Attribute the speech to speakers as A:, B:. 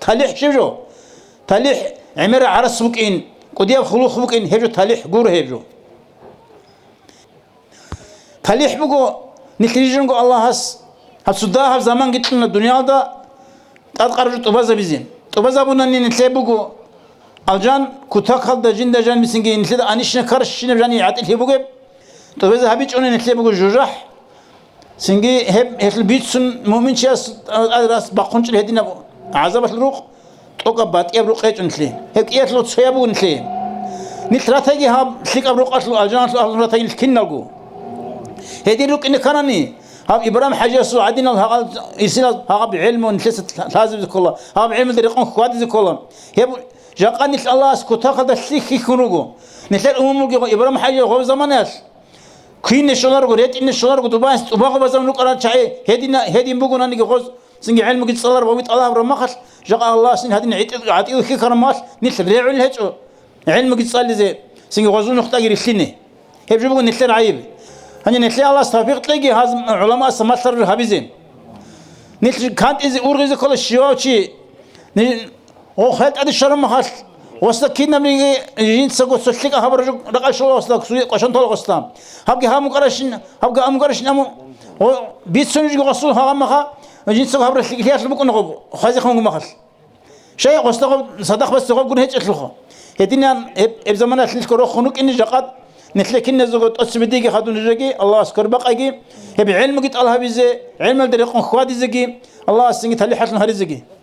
A: تالح شجو تالح عمر عرس بكين قديم خلوخ بكين هجو تالح جور هجو تالح بقو نتيجة الله هسودها زمان قلت لنا الدنيا دا أتقرر تبازا بزين تبازا بنا نتلبقو الجان كتاك خالد جن دجان بسنجي نتلد أنيشنا كرش شنو جاني عتل هبوجي تبازا هبيج أنا نتلبقو جوجح سنجي هب بيتسون مؤمن شيء أدرس بقونش الهدينا عذاب الروق توقبات يبروق إيش نتلين هيك يطلع تصيبو نتلين نتراتيجي هاب سلك أبروق أصل الجان أصل راتيجي الكنّاقو هدي روق إن كراني هاب إبراهيم حاجة سو عدينا هقال يصير هقاب علم ونلست لازم ذكره هاب علم دريقون خواد ذكره هب جاقني الله اسكت هذا الشيء يخرجوا نتلاقي أمور إبراهيم حاجة هو زمانه كين الشلار قريت إن الشلار قدوبان وباقوا بزمن نقرأ شيء هدي بقولنا نيجي خذ سنجي علم قد صلار بويت الله برمخش جاق الله سن هذين عتيو خي كرمات نتلريع الهجو علم قد صلي زي سنجي غزون نختار يرسلني هب جبوا نتلر عيب هني نتلاقي الله استفيق تلاقي هذا علماء سماتر هابيزين نتل كانت إذا أورغز كل الشيوخ شيء هو خالد هذا الشرم مخاش وسط كنا من جين سقط سلك هبرج رقال شو وسط سوي قشن طول قسطام هبقى هم قرشين هبقى هم قرشين أمو بيت سنج قصول هم مخا جين سقط هبرج سلك هي أسلوبك نقول خازي خون مخاش شيء قسط صدق بس تقول قرن هيك أسلوخه هدينا بزمان أسلك روح خنوك إني جقاد نتلاقي كنا زوجات أسبديجي خدون رجعي الله أذكر بقى هبي علم قت الله بيزه علم الدريقون خوادي زجي الله سنجت هلي حسن هري زجي